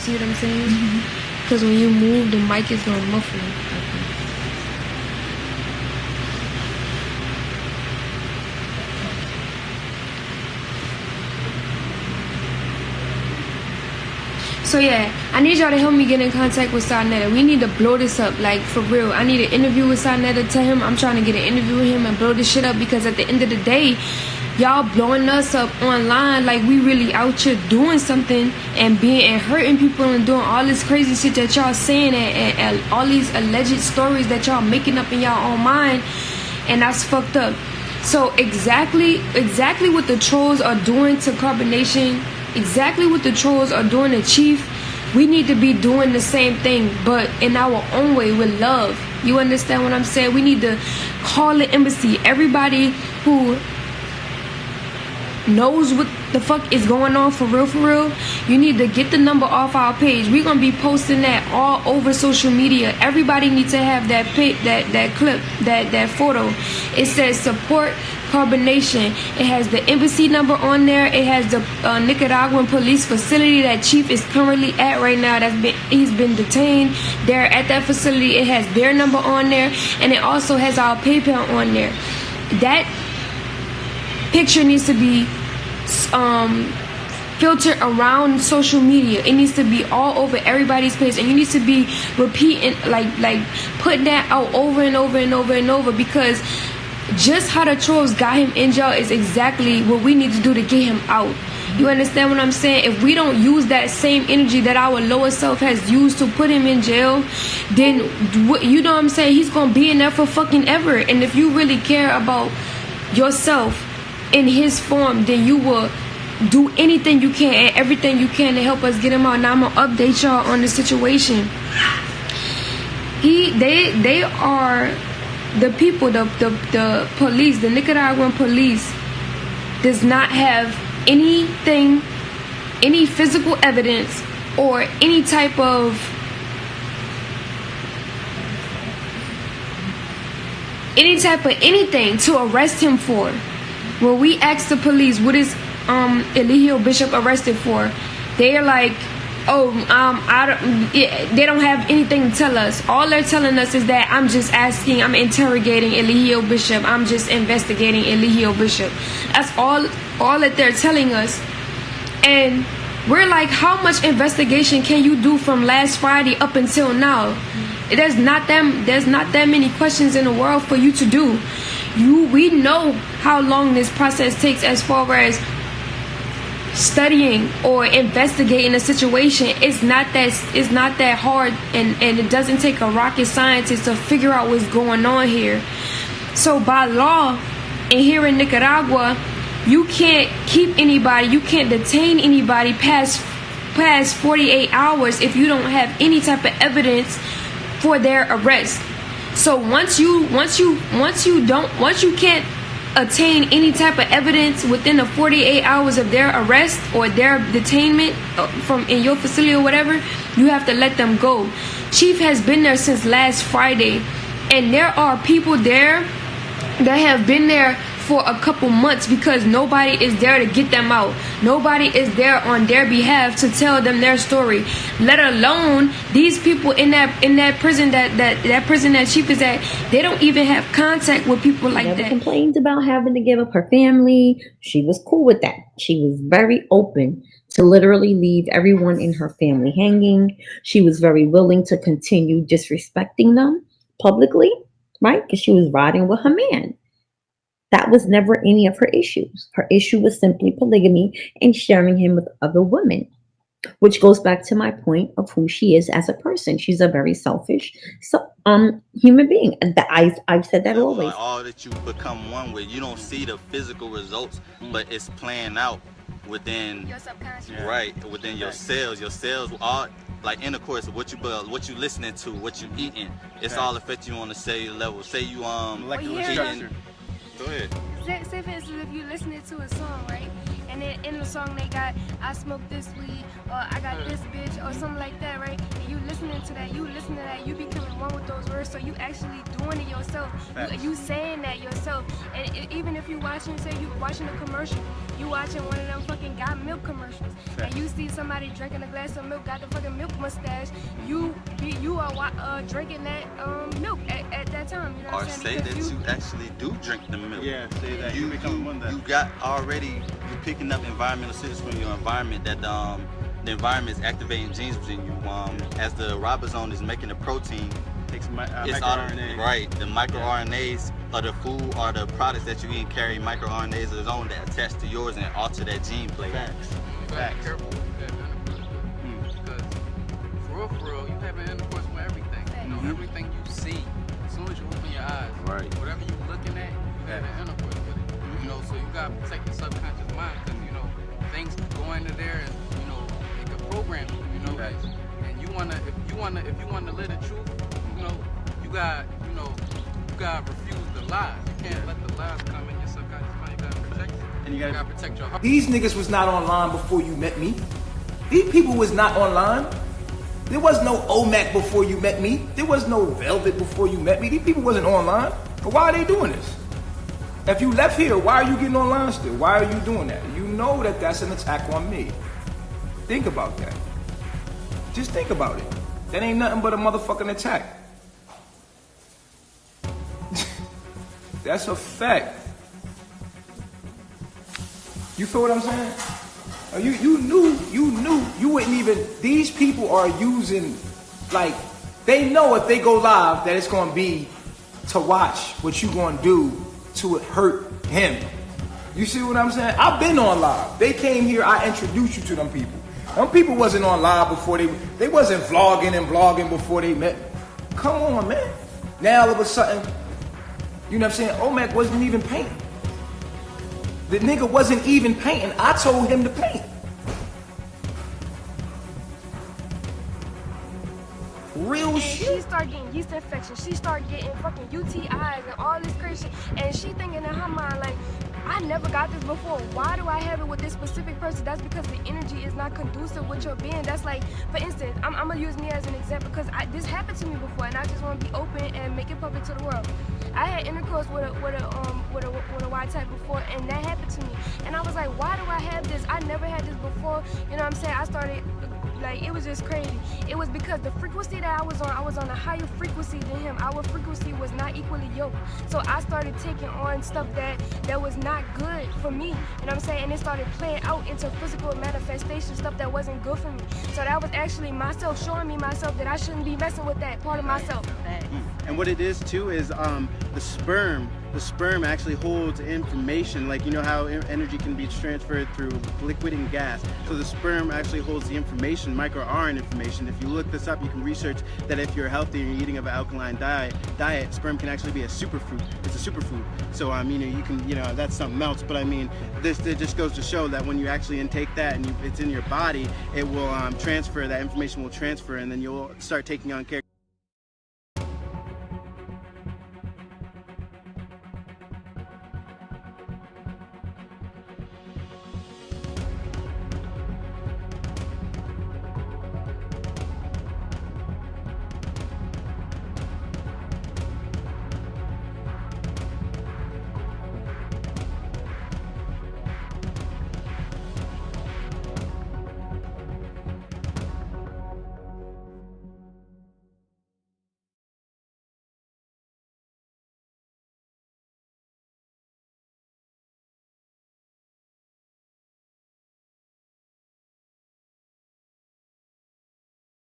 see what I'm saying? Because when you move, the mic is gonna muffle. So yeah, I need y'all to help me get in contact with Sarnetta. We need to blow this up, like for real. I need an interview with Sarnetta. Tell him I'm trying to get an interview with him and blow this shit up, because at the end of the day, y'all blowing us up online like we really out here doing something and hurting people and doing all this crazy shit that y'all saying and all these alleged stories that y'all making up in y'all own mind, and that's fucked up. So exactly what the trolls are doing to Carbonnation, exactly what the trolls are doing to Chief, we need to be doing the same thing, but in our own way, with love. You understand what I'm saying? We need to call the embassy. Everybody who knows what the fuck is going on for real, you need to get the number off our page. We're gonna be posting that all over social media. Everybody needs to have that that clip, that photo. It says support Carbonnation. It has the embassy number on there. It has the Nicaraguan police facility that Chief is currently at right now. He's been detained there at that facility. It has their number on there, and it also has our PayPal on there. That picture needs to be filtered around social media. It needs to be all over everybody's page, and you need to be repeating, like putting that out over and over, because just how the trolls got him in jail is exactly what we need to do to get him out. You understand what I'm saying? If we don't use that same energy that our lower self has used to put him in jail, then you know what I'm saying, he's gonna be in there for fucking ever. And if you really care about yourself in his form, then you will do anything you can and everything you can to help us get him out. Now I'm gonna update y'all on the situation. They are the people, the police, the Nicaraguan police does not have anything, any physical evidence or any type of anything to arrest him for. When we asked the police, what is Eligio Bishop arrested for, they're like, they don't have anything to tell us. All they're telling us is that I'm interrogating Eligio Bishop. I'm just investigating Eligio Bishop. That's all that they're telling us. And we're like, how much investigation can you do from last Friday up until now? There's not that many questions in the world for you to do. We know how long this process takes as far as studying or investigating a situation. It's not that hard, and it doesn't take a rocket scientist to figure out what's going on here. So by law, and here in Nicaragua, you can't keep anybody, you can't detain anybody past 48 hours if you don't have any type of evidence for their arrest. So once you can't attain any type of evidence within the 48 hours of their arrest or their detainment from in your facility or whatever, you have to let them go. Chief has been there since last Friday, and there are people there that have been there for a couple months because nobody is there to get them out. Nobody is there on their behalf to tell them their story. Let alone these people in that prison that prison that Chief is at. They don't even have contact with people like that. Never complained about having to give up her family. She was cool with that. She was very open to literally leave everyone in her family hanging. She was very willing to continue disrespecting them publicly, right? Because she was riding with her man. That was never any of her issues. Her issue was simply polygamy and sharing him with other women, which goes back to my point of who she is as a person. She's a very selfish human being. And I've said that always. Like all that you become one with, you don't see the physical results, but it's playing out within your subconscious, right? Within your cells. Your cells are like intercourse of what you listening to, what you eating. It's all affect you on the cellular level. Say you molecular structure. Go ahead. Say for instance, if you're listening to a song, right, and then in the song they got, I smoke this weed, or I got this bitch, or something like that, right? And you listening to that, you becoming one with those words, so you actually doing it yourself. You saying that yourself. And even if you watching, say you watching a commercial, you watching one of them fucking got milk commercials, and you see somebody drinking a glass of milk, got the fucking milk mustache, you are drinking that milk at that time. You know what Or I'm say saying? that you actually do drink the milk. Yeah, say that you become one that. You got already, you picking up environmental signals from your environment that the environment is activating genes within you. As the ribosome is making the protein, Takes it's microRNA. right. The microRNAs of the food or the products that you eat carry microRNAs of its own that attach to yours and alter that gene play. Facts. You gotta be careful with that intercourse, because for real, you have an intercourse with everything. You know, everything you see, as soon as you open your eyes, Right. whatever you're looking at, you have an intercourse with it. You know, so you gotta protect your subconscious mind, because you know things go into there, and you know it can program you. You know, Facts. and if you wanna live the truth, you know, you gotta refuse the lies. You can't let the lies come in your subconscious mind. You gotta protect it. And you gotta protect your heart. These niggas was not online before you met me. These people was not online. There was no Olmec before you met me. There was no Velvet before you met me. These people wasn't online. But why are they doing this? If you left here, why are you getting online still? Why are you doing that? You know that that's an attack on me. Think about that. Just think about it. That ain't nothing but a motherfucking attack. That's a fact. You feel what I'm saying? You knew, you wouldn't even, these people are using, like, they know if they go live that it's gonna be to watch what you gonna do to hurt him. You see what I'm saying? I've been on live. They came here, I introduced you to them people. Them people wasn't on live before they wasn't vlogging and blogging before they met. Come on, man. Now all of a sudden, you know what I'm saying? Olmec wasn't even painting. The nigga wasn't even painting. I told him to paint. Real And shit. she start getting yeast infections. She start getting fucking UTIs and all this crazy shit. And she thinking in her mind, like, I never got this before. Why do I have it with this specific person? That's because the energy is not conducive with your being. That's like, for instance, I'm gonna use me as an example, because this happened to me before, and I just want to be open and make it public to the world. I had intercourse with a white type before, and that happened to me. And I was like, why do I have this? I never had this before. You know what I'm saying? I started, like, it was just crazy. It was because the frequency that I was on a higher frequency than him. Our frequency was not equally yoked. So I started taking on stuff that was not good for me. You know what I'm saying? And it started playing out into physical manifestation, stuff that wasn't good for me. So that was actually myself showing me myself that I shouldn't be messing with that part of myself. And what it is too is the sperm actually holds information, like you know how energy can be transferred through liquid and gas. So the sperm actually holds the information, microRNA information. If you look this up, you can research that if you're healthy and you're eating of an alkaline diet, sperm can actually be a superfood. It's a superfood. So you can, that's something else. But I mean, this just goes to show that when you actually intake that and it's in your body, it will transfer. That information will transfer, and then you'll start taking on characteristics